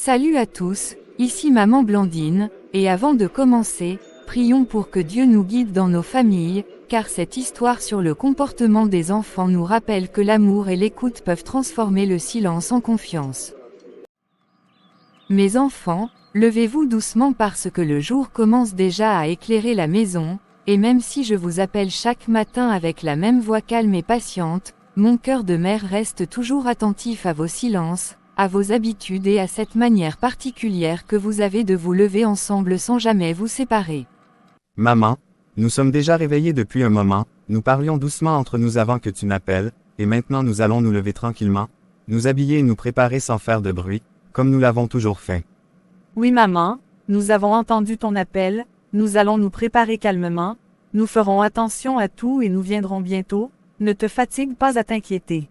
Salut à tous, ici Maman Blandine, et avant de commencer, prions pour que Dieu nous guide dans nos familles, car cette histoire sur le comportement des enfants nous rappelle que l'amour et l'écoute peuvent transformer le silence en confiance. Mes enfants, levez-vous doucement parce que le jour commence déjà à éclairer la maison, et même si je vous appelle chaque matin avec la même voix calme et patiente, mon cœur de mère reste toujours attentif à vos silences, à vos habitudes et à cette manière particulière que vous avez de vous lever ensemble sans jamais vous séparer. Maman, nous sommes déjà réveillés depuis un moment, nous parlions doucement entre nous avant que tu n'appelles, et maintenant nous allons nous lever tranquillement, nous habiller et nous préparer sans faire de bruit, comme nous l'avons toujours fait. Oui maman, nous avons entendu ton appel, nous allons nous préparer calmement, nous ferons attention à tout et nous viendrons bientôt, ne te fatigue pas à t'inquiéter.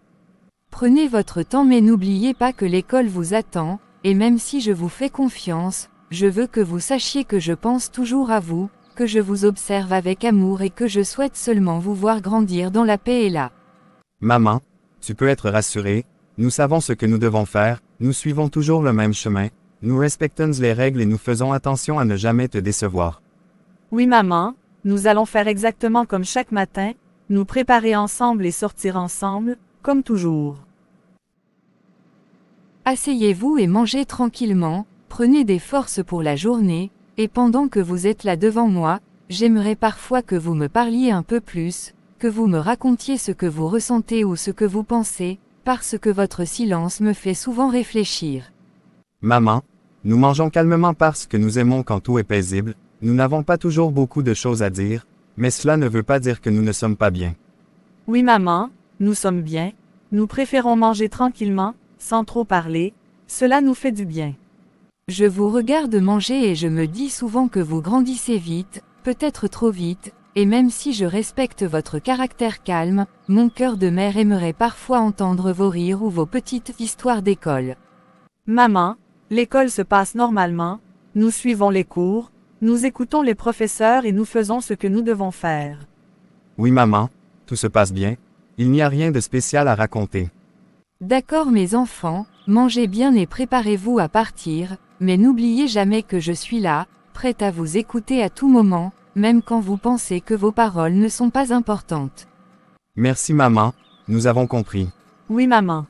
Prenez votre temps mais n'oubliez pas que l'école vous attend, et même si je vous fais confiance, je veux que vous sachiez que je pense toujours à vous, que je vous observe avec amour et que je souhaite seulement vous voir grandir dans la paix et la. Maman, tu peux être rassurée, nous savons ce que nous devons faire, nous suivons toujours le même chemin, nous respectons les règles et nous faisons attention à ne jamais te décevoir. Oui maman, nous allons faire exactement comme chaque matin, nous préparer ensemble et sortir ensemble, comme toujours. Asseyez-vous et mangez tranquillement, prenez des forces pour la journée, et pendant que vous êtes là devant moi, j'aimerais parfois que vous me parliez un peu plus, que vous me racontiez ce que vous ressentez ou ce que vous pensez, parce que votre silence me fait souvent réfléchir. Maman, nous mangeons calmement parce que nous aimons quand tout est paisible, nous n'avons pas toujours beaucoup de choses à dire, mais cela ne veut pas dire que nous ne sommes pas bien. Oui maman, nous sommes bien, nous préférons manger tranquillement, sans trop parler, cela nous fait du bien. Je vous regarde manger et je me dis souvent que vous grandissez vite, peut-être trop vite, et même si je respecte votre caractère calme, mon cœur de mère aimerait parfois entendre vos rires ou vos petites histoires d'école. Maman, l'école se passe normalement, nous suivons les cours, nous écoutons les professeurs et nous faisons ce que nous devons faire. Oui maman, tout se passe bien, il n'y a rien de spécial à raconter. D'accord mes enfants, mangez bien et préparez-vous à partir, mais n'oubliez jamais que je suis là, prête à vous écouter à tout moment, même quand vous pensez que vos paroles ne sont pas importantes. Merci maman, nous avons compris. Oui maman.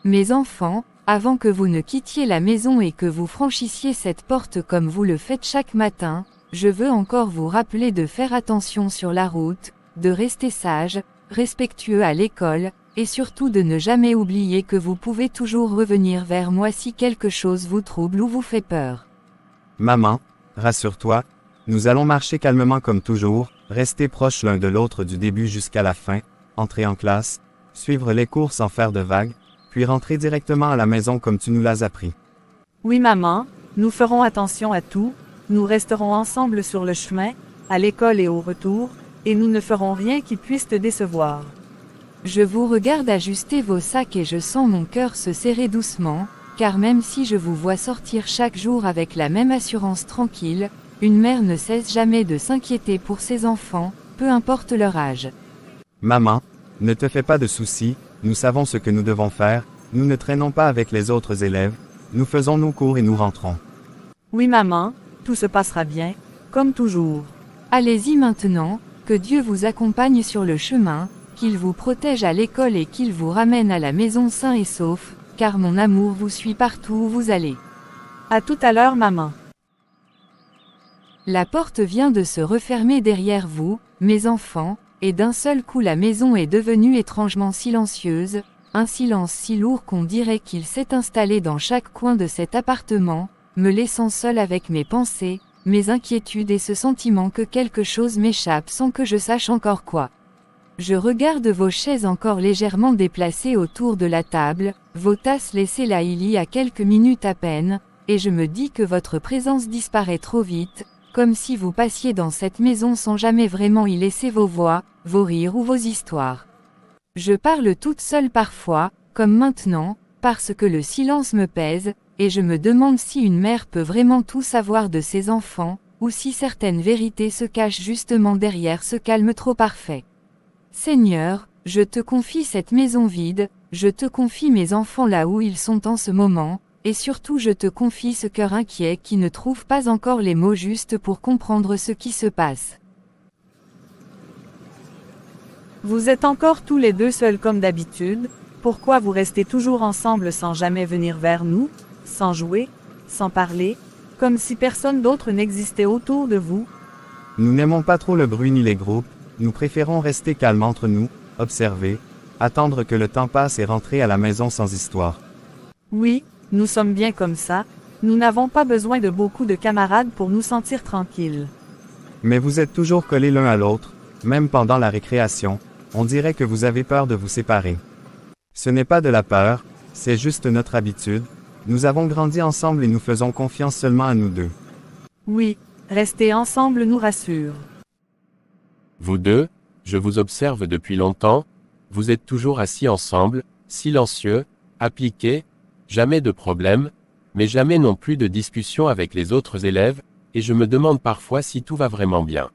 Mes enfants, avant que vous ne quittiez la maison et que vous franchissiez cette porte comme vous le faites chaque matin, je veux encore vous rappeler de faire attention sur la route, de rester sage, respectueux à l'école, et surtout de ne jamais oublier que vous pouvez toujours revenir vers moi si quelque chose vous trouble ou vous fait peur. Maman, rassure-toi, nous allons marcher calmement comme toujours, rester proches l'un de l'autre du début jusqu'à la fin, entrer en classe, suivre les cours sans faire de vagues, puis rentrer directement à la maison comme tu nous l'as appris. Oui maman, nous ferons attention à tout, nous resterons ensemble sur le chemin, à l'école et au retour, et nous ne ferons rien qui puisse te décevoir. Je vous regarde ajuster vos sacs et je sens mon cœur se serrer doucement, car même si je vous vois sortir chaque jour avec la même assurance tranquille, une mère ne cesse jamais de s'inquiéter pour ses enfants, peu importe leur âge. Maman, ne te fais pas de soucis, nous savons ce que nous devons faire, nous ne traînons pas avec les autres élèves, nous faisons nos cours et nous rentrons. Oui maman, tout se passera bien, comme toujours. Allez-y maintenant, que Dieu vous accompagne sur le chemin, qu'il vous protège à l'école et qu'il vous ramène à la maison sain et sauf, car mon amour vous suit partout où vous allez. À tout à l'heure maman. La porte vient de se refermer derrière vous, mes enfants, et d'un seul coup la maison est devenue étrangement silencieuse, un silence si lourd qu'on dirait qu'il s'est installé dans chaque coin de cet appartement, me laissant seul avec mes pensées, mes inquiétudes et ce sentiment que quelque chose m'échappe sans que je sache encore quoi. Je regarde vos chaises encore légèrement déplacées autour de la table, vos tasses laissées là il y a quelques minutes à peine, et je me dis que votre présence disparaît trop vite, comme si vous passiez dans cette maison sans jamais vraiment y laisser vos voix, vos rires ou vos histoires. Je parle toute seule parfois, comme maintenant, parce que le silence me pèse, et je me demande si une mère peut vraiment tout savoir de ses enfants, ou si certaines vérités se cachent justement derrière ce calme trop parfait. Seigneur, Je te confie cette maison vide, je te confie mes enfants là où ils sont en ce moment, et surtout je te confie ce cœur inquiet qui ne trouve pas encore les mots justes pour comprendre ce qui se passe. Vous êtes encore tous les deux seuls comme d'habitude, pourquoi vous restez toujours ensemble sans jamais venir vers nous, sans jouer, sans parler, comme si personne d'autre n'existait autour de vous? Nous n'aimons pas trop le bruit ni les groupes, nous préférons rester calmes entre nous, observer, attendre que le temps passe et rentrer à la maison sans histoire. Oui, nous sommes bien comme ça, nous n'avons pas besoin de beaucoup de camarades pour nous sentir tranquilles. Mais vous êtes toujours collés l'un à l'autre, même pendant la récréation, on dirait que vous avez peur de vous séparer. Ce n'est pas de la peur, c'est juste notre habitude, nous avons grandi ensemble et nous faisons confiance seulement à nous deux. Oui, rester ensemble nous rassure. Vous deux, je vous observe depuis longtemps, vous êtes toujours assis ensemble, silencieux, appliqués, jamais de problème, mais jamais non plus de discussion avec les autres élèves, et je me demande parfois si tout va vraiment bien.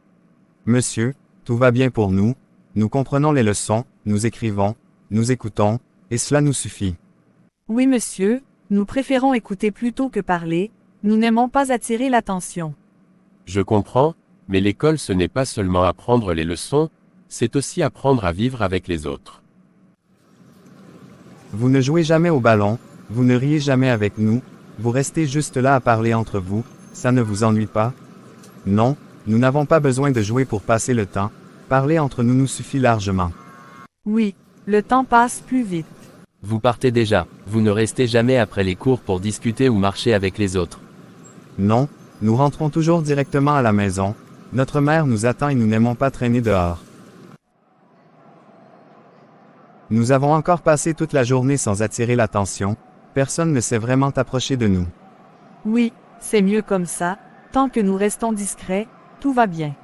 Monsieur, tout va bien pour nous, nous comprenons les leçons, nous écrivons, nous écoutons, et cela nous suffit. Oui monsieur, nous préférons écouter plutôt que parler, nous n'aimons pas attirer l'attention. Je comprends, mais l'école ce n'est pas seulement apprendre les leçons, c'est aussi apprendre à vivre avec les autres. Vous ne jouez jamais au ballon, vous ne riez jamais avec nous, vous restez juste là à parler entre vous, ça ne vous ennuie pas? Non, nous n'avons pas besoin de jouer pour passer le temps, parler entre nous nous suffit largement. Oui, le temps passe plus vite. Vous partez déjà, vous ne restez jamais après les cours pour discuter ou marcher avec les autres. Non, nous rentrons toujours directement à la maison, notre mère nous attend et nous n'aimons pas traîner dehors. Nous avons encore passé toute la journée sans attirer l'attention, personne ne s'est vraiment approché de nous. Oui, c'est mieux comme ça, tant que nous restons discrets, tout va bien.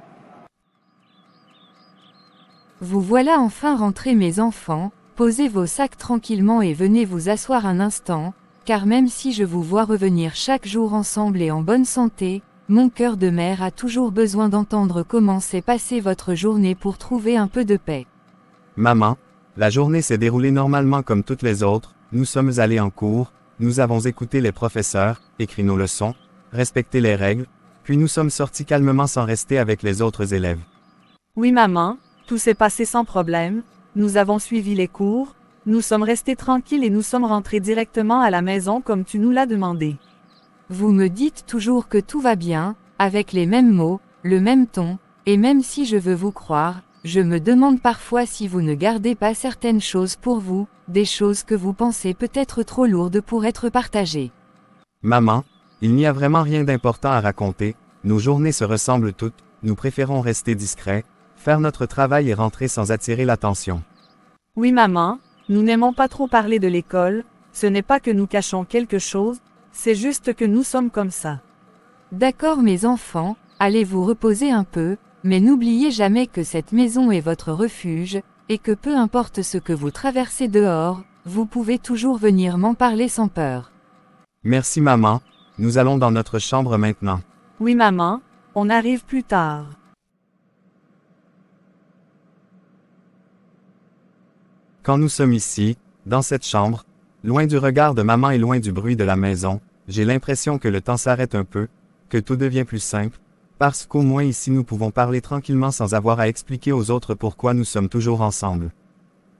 Vous voilà enfin rentrés mes enfants, posez vos sacs tranquillement et venez vous asseoir un instant, car même si je vous vois revenir chaque jour ensemble et en bonne santé, mon cœur de mère a toujours besoin d'entendre comment s'est passée votre journée pour trouver un peu de paix. Maman, la journée s'est déroulée normalement comme toutes les autres, nous sommes allés en cours, nous avons écouté les professeurs, écrit nos leçons, respecté les règles, puis nous sommes sortis calmement sans rester avec les autres élèves. Oui maman, tout s'est passé sans problème, nous avons suivi les cours, nous sommes restés tranquilles et nous sommes rentrés directement à la maison comme tu nous l'as demandé. Vous me dites toujours que tout va bien, avec les mêmes mots, le même ton, et même si je veux vous croire, je me demande parfois si vous ne gardez pas certaines choses pour vous, des choses que vous pensez peut-être trop lourdes pour être partagées. Maman, il n'y a vraiment rien d'important à raconter, nos journées se ressemblent toutes, nous préférons rester discrets, faire notre travail et rentrer sans attirer l'attention. Oui maman, nous n'aimons pas trop parler de l'école, ce n'est pas que nous cachons quelque chose, c'est juste que nous sommes comme ça. D'accord mes enfants, allez vous reposer un peu, mais n'oubliez jamais que cette maison est votre refuge, et que peu importe ce que vous traversez dehors, vous pouvez toujours venir m'en parler sans peur. Merci maman, nous allons dans notre chambre maintenant. Oui maman, on arrive plus tard. Quand nous sommes ici, dans cette chambre, loin du regard de maman et loin du bruit de la maison, j'ai l'impression que le temps s'arrête un peu, que tout devient plus simple, parce qu'au moins ici nous pouvons parler tranquillement sans avoir à expliquer aux autres pourquoi nous sommes toujours ensemble.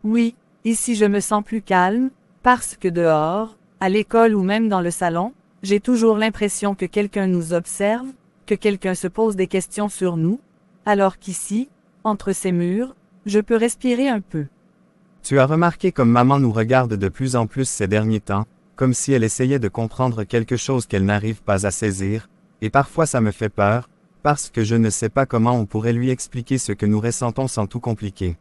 Oui, ici je me sens plus calme, parce que dehors, à l'école ou même dans le salon, j'ai toujours l'impression que quelqu'un nous observe, que quelqu'un se pose des questions sur nous, alors qu'ici, entre ces murs, je peux respirer un peu. Tu as remarqué comme maman nous regarde de plus en plus ces derniers temps, comme si elle essayait de comprendre quelque chose qu'elle n'arrive pas à saisir, et parfois ça me fait peur, parce que je ne sais pas comment on pourrait lui expliquer ce que nous ressentons sans tout compliquer.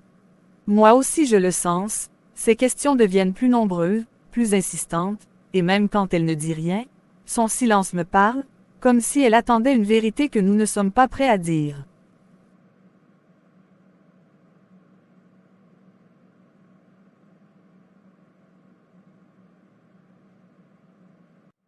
Moi aussi je le sens, ces questions deviennent plus nombreuses, plus insistantes, et même quand elle ne dit rien, son silence me parle, comme si elle attendait une vérité que nous ne sommes pas prêts à dire.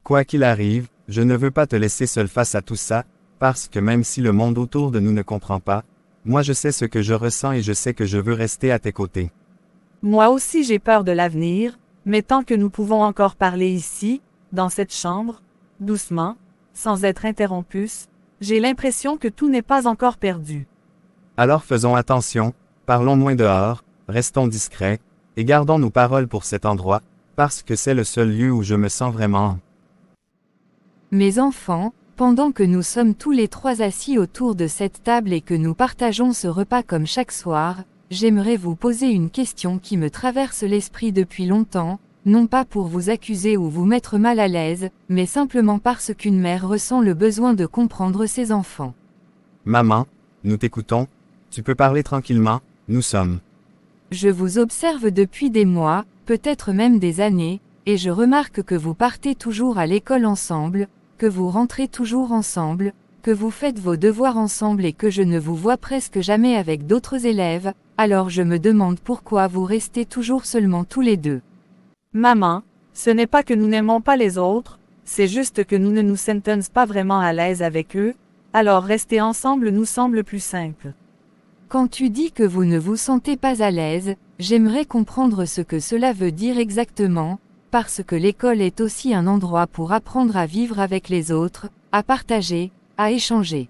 Quoi qu'il arrive, je ne veux pas te laisser seul face à tout ça, parce que même si le monde autour de nous ne comprend pas, moi je sais ce que je ressens et je sais que je veux rester à tes côtés. Moi aussi j'ai peur de l'avenir, mais tant que nous pouvons encore parler ici, dans cette chambre, doucement, sans être interrompus, j'ai l'impression que tout n'est pas encore perdu. Alors faisons attention, parlons moins dehors, restons discrets, et gardons nos paroles pour cet endroit, parce que c'est le seul lieu où je me sens vraiment. Mes enfants, pendant que nous sommes tous les trois assis autour de cette table et que nous partageons ce repas comme chaque soir, j'aimerais vous poser une question qui me traverse l'esprit depuis longtemps, non pas pour vous accuser ou vous mettre mal à l'aise, mais simplement parce qu'une mère ressent le besoin de comprendre ses enfants. Maman, nous t'écoutons, tu peux parler tranquillement, nous sommes. Je vous observe depuis des mois, peut-être même des années, et je remarque que vous partez toujours à l'école ensemble, que vous rentrez toujours ensemble, que vous faites vos devoirs ensemble et que je ne vous vois presque jamais avec d'autres élèves, alors je me demande pourquoi vous restez toujours seulement tous les deux. Maman, ce n'est pas que nous n'aimons pas les autres, c'est juste que nous ne nous sentons pas vraiment à l'aise avec eux, alors rester ensemble nous semble plus simple. Quand tu dis que vous ne vous sentez pas à l'aise, j'aimerais comprendre ce que cela veut dire exactement, parce que l'école est aussi un endroit pour apprendre à vivre avec les autres, à partager, à échanger.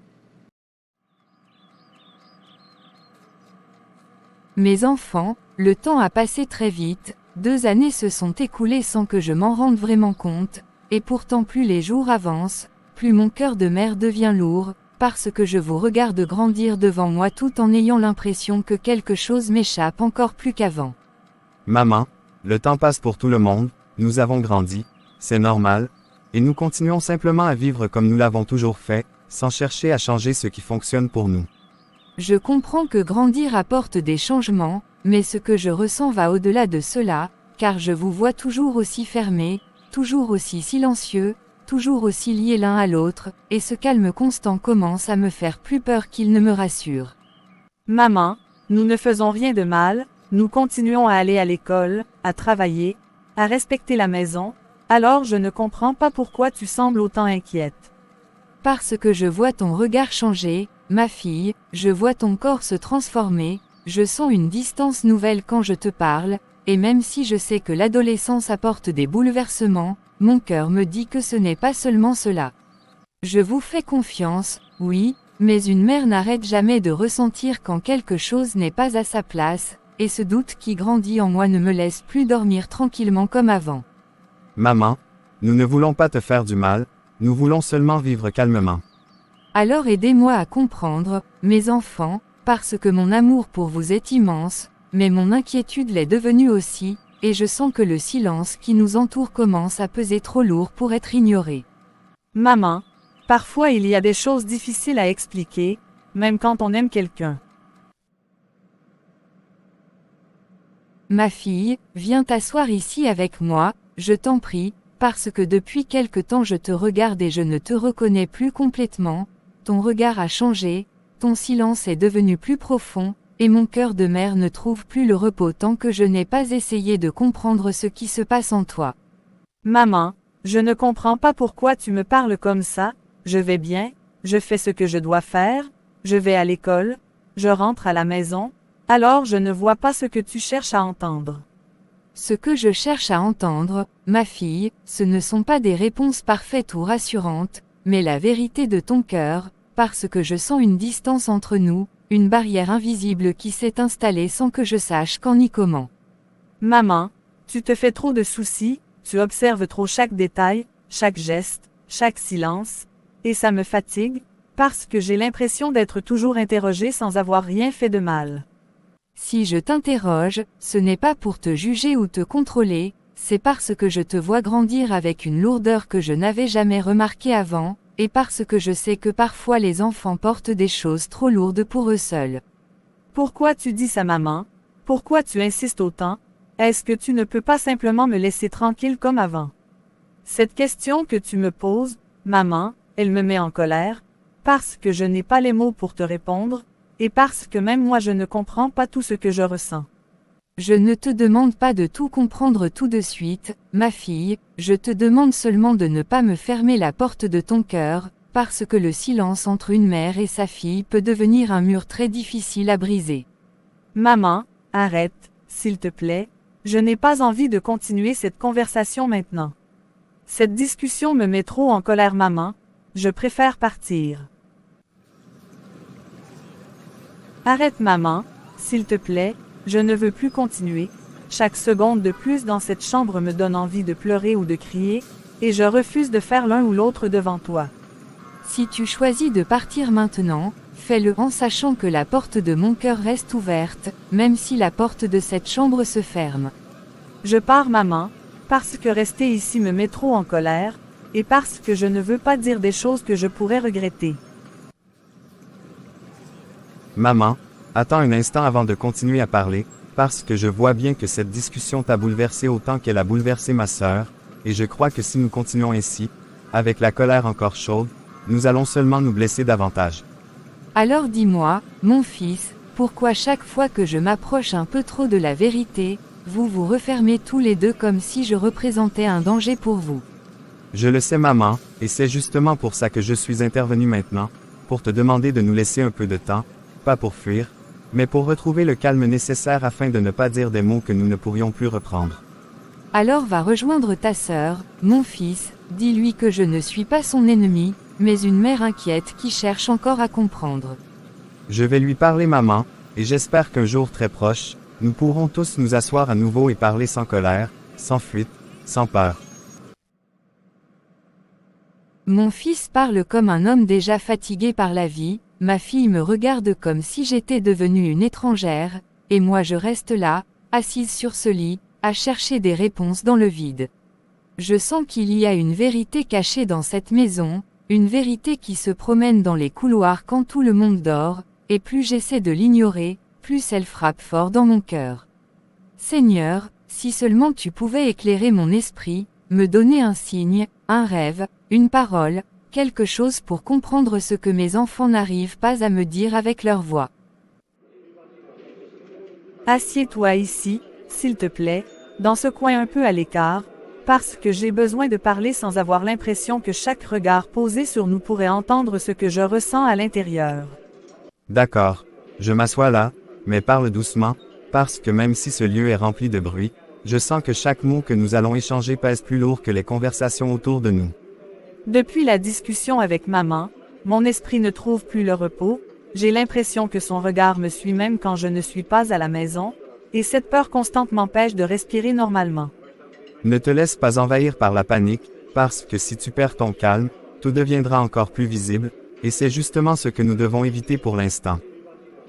Mes enfants, le temps a passé très vite, 2 années se sont écoulées sans que je m'en rende vraiment compte, et pourtant plus les jours avancent, plus mon cœur de mère devient lourd, parce que je vous regarde grandir devant moi tout en ayant l'impression que quelque chose m'échappe encore plus qu'avant. Maman, le temps passe pour tout le monde, nous avons grandi, c'est normal, et nous continuons simplement à vivre comme nous l'avons toujours fait, sans chercher à changer ce qui fonctionne pour nous. Je comprends que grandir apporte des changements, mais ce que je ressens va au-delà de cela, car je vous vois toujours aussi fermés, toujours aussi silencieux, toujours aussi liés l'un à l'autre, et ce calme constant commence à me faire plus peur qu'il ne me rassure. Maman, nous ne faisons rien de mal, nous continuons à aller à l'école, à travailler, à respecter la maison, alors je ne comprends pas pourquoi tu sembles autant inquiète. Parce que je vois ton regard changer, ma fille, je vois ton corps se transformer, je sens une distance nouvelle quand je te parle, et même si je sais que l'adolescence apporte des bouleversements, mon cœur me dit que ce n'est pas seulement cela. Je vous fais confiance, oui, mais une mère n'arrête jamais de ressentir quand quelque chose n'est pas à sa place, et ce doute qui grandit en moi ne me laisse plus dormir tranquillement comme avant. Maman, nous ne voulons pas te faire du mal, nous voulons seulement vivre calmement. Alors aidez-moi à comprendre, mes enfants, parce que mon amour pour vous est immense, mais mon inquiétude l'est devenue aussi, et je sens que le silence qui nous entoure commence à peser trop lourd pour être ignoré. Maman, parfois il y a des choses difficiles à expliquer, même quand on aime quelqu'un. Ma fille, viens t'asseoir ici avec moi, je t'en prie, parce que depuis quelque temps je te regarde et je ne te reconnais plus complètement, ton regard a changé, ton silence est devenu plus profond, et mon cœur de mère ne trouve plus le repos tant que je n'ai pas essayé de comprendre ce qui se passe en toi. Maman, je ne comprends pas pourquoi tu me parles comme ça, je vais bien, je fais ce que je dois faire, je vais à l'école, je rentre à la maison, alors je ne vois pas ce que tu cherches à entendre. Ce que je cherche à entendre, ma fille, ce ne sont pas des réponses parfaites ou rassurantes, mais la vérité de ton cœur, parce que je sens une distance entre nous, une barrière invisible qui s'est installée sans que je sache quand ni comment. Maman, tu te fais trop de soucis, tu observes trop chaque détail, chaque geste, chaque silence, et ça me fatigue, parce que j'ai l'impression d'être toujours interrogée sans avoir rien fait de mal. Si je t'interroge, ce n'est pas pour te juger ou te contrôler, c'est parce que je te vois grandir avec une lourdeur que je n'avais jamais remarquée avant, et parce que je sais que parfois les enfants portent des choses trop lourdes pour eux seuls. Pourquoi tu dis ça, maman? Pourquoi tu insistes autant? Est-ce que tu ne peux pas simplement me laisser tranquille comme avant? Cette question que tu me poses, maman, elle me met en colère, parce que je n'ai pas les mots pour te répondre, et parce que même moi je ne comprends pas tout ce que je ressens. Je ne te demande pas de tout comprendre tout de suite, ma fille, je te demande seulement de ne pas me fermer la porte de ton cœur, parce que le silence entre une mère et sa fille peut devenir un mur très difficile à briser. Maman, arrête, s'il te plaît, je n'ai pas envie de continuer cette conversation maintenant. Cette discussion me met trop en colère, maman, je préfère partir. Arrête, maman, s'il te plaît, je ne veux plus continuer. Chaque seconde de plus dans cette chambre me donne envie de pleurer ou de crier, et je refuse de faire l'un ou l'autre devant toi. Si tu choisis de partir maintenant, fais-le en sachant que la porte de mon cœur reste ouverte, même si la porte de cette chambre se ferme. Je pars, maman, parce que rester ici me met trop en colère, et parce que je ne veux pas dire des choses que je pourrais regretter. Maman, attends un instant avant de continuer à parler, parce que je vois bien que cette discussion t'a bouleversé autant qu'elle a bouleversé ma sœur, et je crois que si nous continuons ainsi, avec la colère encore chaude, nous allons seulement nous blesser davantage. Alors dis-moi, mon fils, pourquoi chaque fois que je m'approche un peu trop de la vérité, vous vous refermez tous les deux comme si je représentais un danger pour vous? Je le sais, maman, et c'est justement pour ça que je suis intervenu maintenant, pour te demander de nous laisser un peu de temps, pas pour fuir, mais pour retrouver le calme nécessaire afin de ne pas dire des mots que nous ne pourrions plus reprendre. Alors va rejoindre ta sœur, mon fils, dis-lui que je ne suis pas son ennemi, mais une mère inquiète qui cherche encore à comprendre. Je vais lui parler, maman, et j'espère qu'un jour très proche, nous pourrons tous nous asseoir à nouveau et parler sans colère, sans fuite, sans peur. Mon fils parle comme un homme déjà fatigué par la vie, ma fille me regarde comme si j'étais devenue une étrangère, et moi je reste là, assise sur ce lit, à chercher des réponses dans le vide. Je sens qu'il y a une vérité cachée dans cette maison, une vérité qui se promène dans les couloirs quand tout le monde dort, et plus j'essaie de l'ignorer, plus elle frappe fort dans mon cœur. Seigneur, si seulement tu pouvais éclairer mon esprit, me donner un signe, un rêve, une parole, quelque chose pour comprendre ce que mes enfants n'arrivent pas à me dire avec leur voix. Assieds-toi ici, s'il te plaît, dans ce coin un peu à l'écart, parce que j'ai besoin de parler sans avoir l'impression que chaque regard posé sur nous pourrait entendre ce que je ressens à l'intérieur. D'accord, je m'assois là, mais parle doucement, parce que même si ce lieu est rempli de bruit, je sens que chaque mot que nous allons échanger pèse plus lourd que les conversations autour de nous. Depuis la discussion avec maman, mon esprit ne trouve plus le repos, j'ai l'impression que son regard me suit même quand je ne suis pas à la maison, et cette peur constante m'empêche de respirer normalement. Ne te laisse pas envahir par la panique, parce que si tu perds ton calme, tout deviendra encore plus visible, et c'est justement ce que nous devons éviter pour l'instant.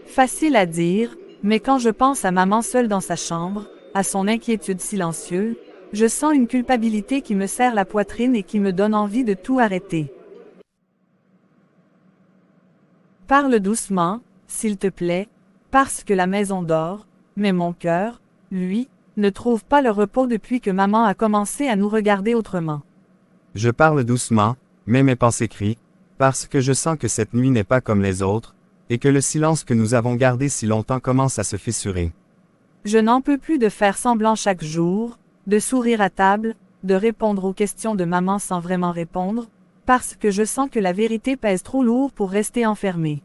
Facile à dire, mais quand je pense à maman seule dans sa chambre, à son inquiétude silencieuse, je sens une culpabilité qui me serre la poitrine et qui me donne envie de tout arrêter. Parle doucement, s'il te plaît, parce que la maison dort, mais mon cœur, lui, ne trouve pas le repos depuis que maman a commencé à nous regarder autrement. Je parle doucement, mais mes pensées crient, parce que je sens que cette nuit n'est pas comme les autres, et que le silence que nous avons gardé si longtemps commence à se fissurer. Je n'en peux plus de faire semblant chaque jour, de sourire à table, de répondre aux questions de maman sans vraiment répondre, parce que je sens que la vérité pèse trop lourd pour rester enfermée.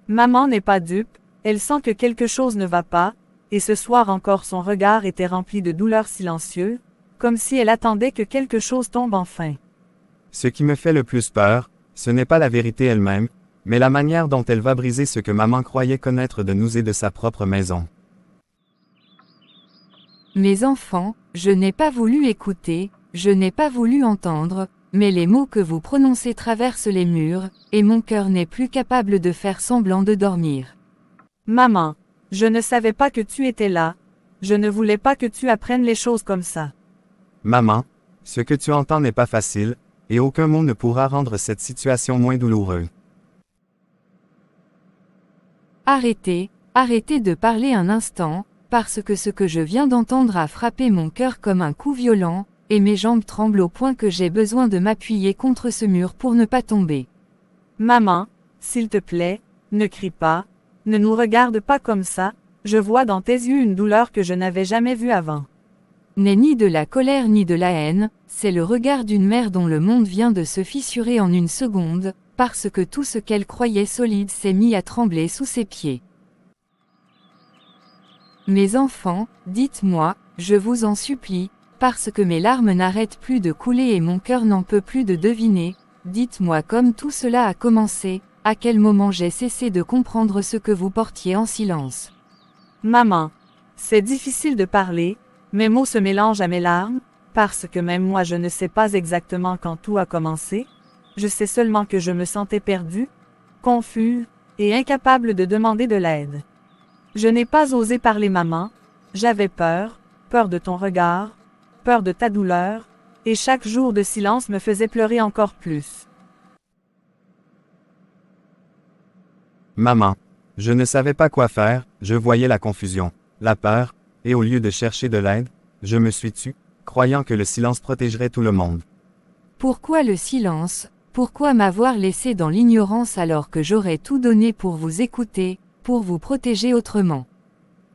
Maman n'est pas dupe, elle sent que quelque chose ne va pas, et ce soir encore son regard était rempli de douleur silencieuse, comme si elle attendait que quelque chose tombe enfin. Ce qui me fait le plus peur, ce n'est pas la vérité elle-même, mais la manière dont elle va briser ce que maman croyait connaître de nous et de sa propre maison. Mes enfants, je n'ai pas voulu écouter, je n'ai pas voulu entendre, mais les mots que vous prononcez traversent les murs, et mon cœur n'est plus capable de faire semblant de dormir. Maman, je ne savais pas que tu étais là, je ne voulais pas que tu apprennes les choses comme ça. Maman, ce que tu entends n'est pas facile, et aucun mot ne pourra rendre cette situation moins douloureuse. Arrêtez, arrêtez de parler un instant, parce que ce que je viens d'entendre a frappé mon cœur comme un coup violent, et mes jambes tremblent au point que j'ai besoin de m'appuyer contre ce mur pour ne pas tomber. Maman, s'il te plaît, ne crie pas, ne nous regarde pas comme ça, je vois dans tes yeux une douleur que je n'avais jamais vue avant. N'est ni de la colère ni de la haine, c'est le regard d'une mère dont le monde vient de se fissurer en une seconde, parce que tout ce qu'elle croyait solide s'est mis à trembler sous ses pieds. Mes enfants, dites-moi, je vous en supplie, parce que mes larmes n'arrêtent plus de couler et mon cœur n'en peut plus de deviner, dites-moi comme tout cela a commencé, à quel moment j'ai cessé de comprendre ce que vous portiez en silence. Maman, c'est difficile de parler, mes mots se mélangent à mes larmes, parce que même moi je ne sais pas exactement quand tout a commencé, je sais seulement que je me sentais perdue, confuse, et incapable de demander de l'aide. Je n'ai pas osé parler maman, j'avais peur, peur de ton regard, peur de ta douleur, et chaque jour de silence me faisait pleurer encore plus. Maman. Je ne savais pas quoi faire, je voyais la confusion, la peur, et au lieu de chercher de l'aide, je me suis tue, croyant que le silence protégerait tout le monde. Pourquoi le silence? Pourquoi m'avoir laissé dans l'ignorance alors que j'aurais tout donné pour vous écouter, pour vous protéger autrement?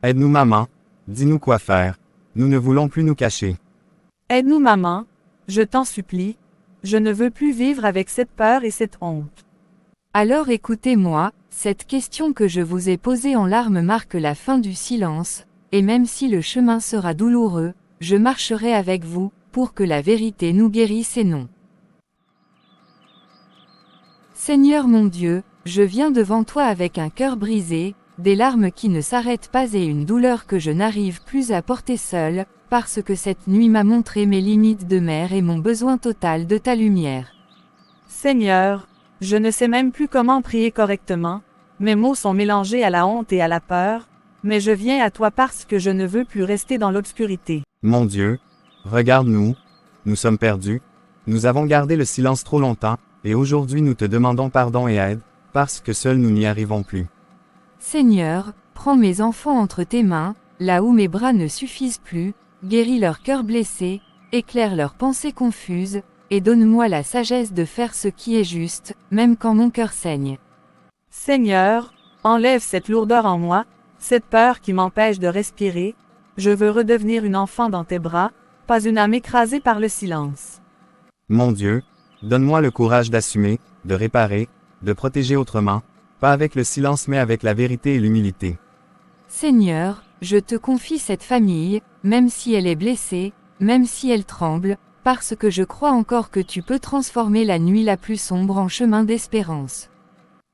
Aide-nous maman, dis-nous quoi faire, nous ne voulons plus nous cacher. Aide-nous maman, je t'en supplie, je ne veux plus vivre avec cette peur et cette honte. Alors écoutez-moi, cette question que je vous ai posée en larmes marque la fin du silence, et même si le chemin sera douloureux, je marcherai avec vous, pour que la vérité nous guérisse et non. Seigneur mon Dieu, je viens devant toi avec un cœur brisé, des larmes qui ne s'arrêtent pas et une douleur que je n'arrive plus à porter seule, parce que cette nuit m'a montré mes limites de mère et mon besoin total de ta lumière. Seigneur, je ne sais même plus comment prier correctement, mes mots sont mélangés à la honte et à la peur, mais je viens à toi parce que je ne veux plus rester dans l'obscurité. Mon Dieu, regarde-nous, nous sommes perdus, nous avons gardé le silence trop longtemps, et aujourd'hui nous te demandons pardon et aide, parce que seuls nous n'y arrivons plus. Seigneur, prends mes enfants entre tes mains, là où mes bras ne suffisent plus, guéris leur cœur blessé, éclaire leurs pensées confuses, et donne-moi la sagesse de faire ce qui est juste, même quand mon cœur saigne. Seigneur, enlève cette lourdeur en moi, cette peur qui m'empêche de respirer, je veux redevenir une enfant dans tes bras, pas une âme écrasée par le silence. Mon Dieu, donne-moi le courage d'assumer, de réparer, de protéger autrement, pas avec le silence mais avec la vérité et l'humilité. Seigneur, je te confie cette famille, même si elle est blessée, même si elle tremble, parce que je crois encore que tu peux transformer la nuit la plus sombre en chemin d'espérance.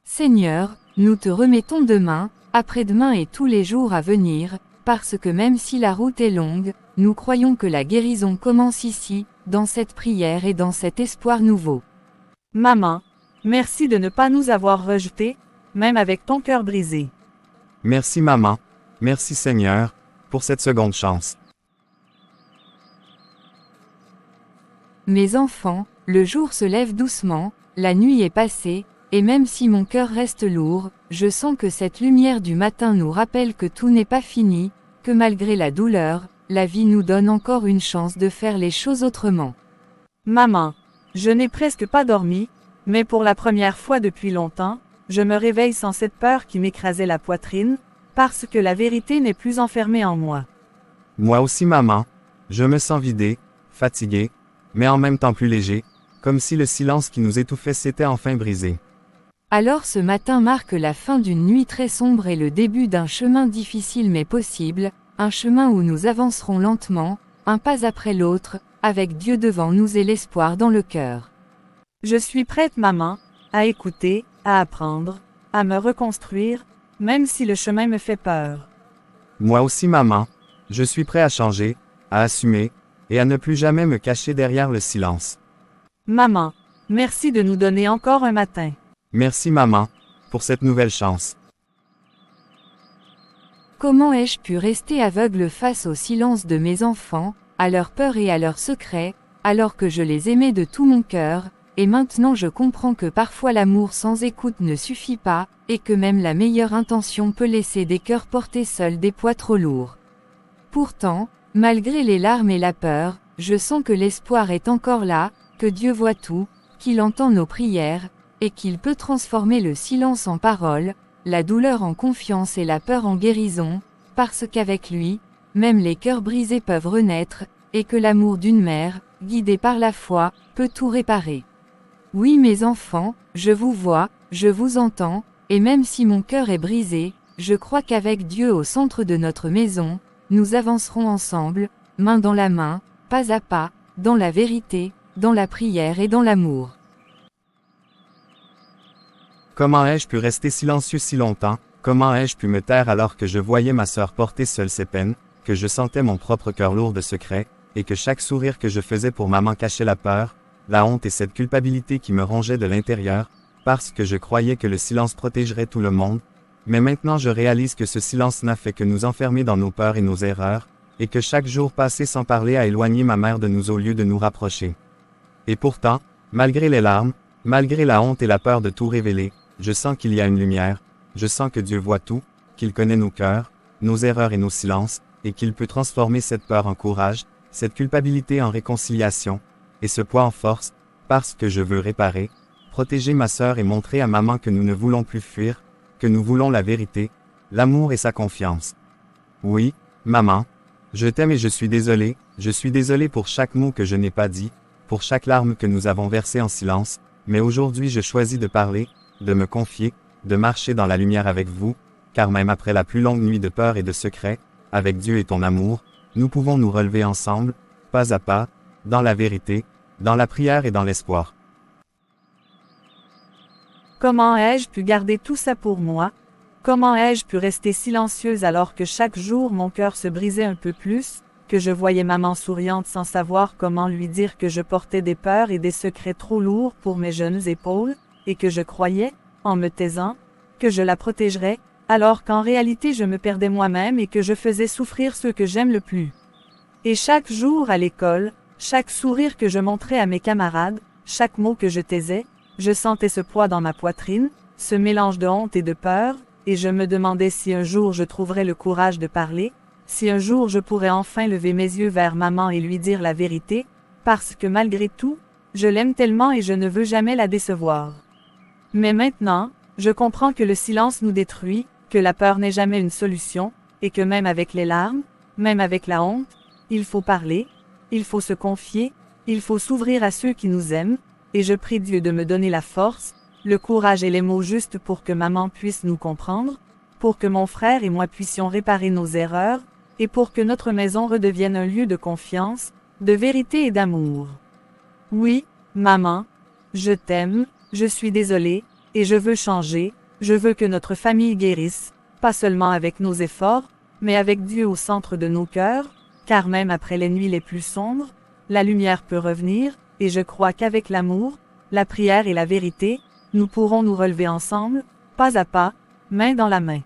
Seigneur, nous te remettons demain, après-demain et tous les jours à venir, parce que même si la route est longue, nous croyons que la guérison commence ici, dans cette prière et dans cet espoir nouveau. Maman, merci de ne pas nous avoir rejetés, même avec ton cœur brisé. Merci maman, merci Seigneur, pour cette seconde chance. Mes enfants, le jour se lève doucement, la nuit est passée, et même si mon cœur reste lourd, je sens que cette lumière du matin nous rappelle que tout n'est pas fini, que malgré la douleur, la vie nous donne encore une chance de faire les choses autrement. Maman, je n'ai presque pas dormi, mais pour la première fois depuis longtemps, je me réveille sans cette peur qui m'écrasait la poitrine, parce que la vérité n'est plus enfermée en moi. Moi aussi maman, je me sens vidé, fatigué, mais en même temps plus léger, comme si le silence qui nous étouffait s'était enfin brisé. Alors ce matin marque la fin d'une nuit très sombre et le début d'un chemin difficile mais possible, un chemin où nous avancerons lentement, un pas après l'autre, avec Dieu devant nous et l'espoir dans le cœur. Je suis prête, maman, à écouter, à apprendre, à me reconstruire, même si le chemin me fait peur. Moi aussi maman, je suis prêt à changer, à assumer, et à ne plus jamais me cacher derrière le silence. Maman, merci de nous donner encore un matin. Merci maman, pour cette nouvelle chance. Comment ai-je pu rester aveugle face au silence de mes enfants, à leur peur et à leurs secrets, alors que je les aimais de tout mon cœur, et maintenant je comprends que parfois l'amour sans écoute ne suffit pas, et que même la meilleure intention peut laisser des cœurs porter seuls des poids trop lourds. Pourtant, malgré les larmes et la peur, je sens que l'espoir est encore là, que Dieu voit tout, qu'il entend nos prières, et qu'il peut transformer le silence en parole, la douleur en confiance et la peur en guérison, parce qu'avec lui, même les cœurs brisés peuvent renaître, et que l'amour d'une mère, guidée par la foi, peut tout réparer. Oui mes enfants, je vous vois, je vous entends, et même si mon cœur est brisé, Je crois qu'avec Dieu au centre de notre maison, nous avancerons ensemble, main dans la main, pas à pas, dans la vérité, dans la prière et dans l'amour. Comment ai-je pu rester silencieux si longtemps? Comment ai-je pu me taire alors que je voyais ma sœur porter seule ses peines, que je sentais mon propre cœur lourd de secrets, et que chaque sourire que je faisais pour maman cachait la peur, la honte et cette culpabilité qui me rongeait de l'intérieur, parce que je croyais que le silence protégerait tout le monde, mais maintenant je réalise que ce silence n'a fait que nous enfermer dans nos peurs et nos erreurs, et que chaque jour passé sans parler a éloigné ma mère de nous au lieu de nous rapprocher. Et pourtant, malgré les larmes, malgré la honte et la peur de tout révéler, je sens qu'il y a une lumière, je sens que Dieu voit tout, qu'il connaît nos cœurs, nos erreurs et nos silences, et qu'il peut transformer cette peur en courage, cette culpabilité en réconciliation, et ce poids en force, parce que je veux réparer, protéger ma sœur et montrer à maman que nous ne voulons plus fuir, que nous voulons la vérité, l'amour et sa confiance. Oui, maman, je t'aime et je suis désolé pour chaque mot que je n'ai pas dit, pour chaque larme que nous avons versée en silence, mais aujourd'hui je choisis de parler, de me confier, de marcher dans la lumière avec vous, car même après la plus longue nuit de peur et de secrets, avec Dieu et ton amour, nous pouvons nous relever ensemble, pas à pas, dans la vérité, dans la prière et dans l'espoir. Comment ai-je pu garder tout ça pour moi? Comment ai-je pu rester silencieuse alors que chaque jour mon cœur se brisait un peu plus, que je voyais maman souriante sans savoir comment lui dire que je portais des peurs et des secrets trop lourds pour mes jeunes épaules, et que je croyais, en me taisant, que je la protégerais, alors qu'en réalité je me perdais moi-même et que je faisais souffrir ceux que j'aime le plus. Et chaque jour à l'école, chaque sourire que je montrais à mes camarades, chaque mot que je taisais, je sentais ce poids dans ma poitrine, ce mélange de honte et de peur, et je me demandais si un jour je trouverais le courage de parler, si un jour je pourrais enfin lever mes yeux vers maman et lui dire la vérité, parce que malgré tout, je l'aime tellement et je ne veux jamais la décevoir. Mais maintenant, je comprends que le silence nous détruit, que la peur n'est jamais une solution, et que même avec les larmes, même avec la honte, il faut parler, il faut se confier, il faut s'ouvrir à ceux qui nous aiment, et je prie Dieu de me donner la force, le courage et les mots justes pour que maman puisse nous comprendre, pour que mon frère et moi puissions réparer nos erreurs, et pour que notre maison redevienne un lieu de confiance, de vérité et d'amour. Oui, maman, je t'aime, je suis désolée, et je veux changer, je veux que notre famille guérisse, pas seulement avec nos efforts, mais avec Dieu au centre de nos cœurs, car même après les nuits les plus sombres, la lumière peut revenir, et je crois qu'avec l'amour, la prière et la vérité, nous pourrons nous relever ensemble, pas à pas, main dans la main.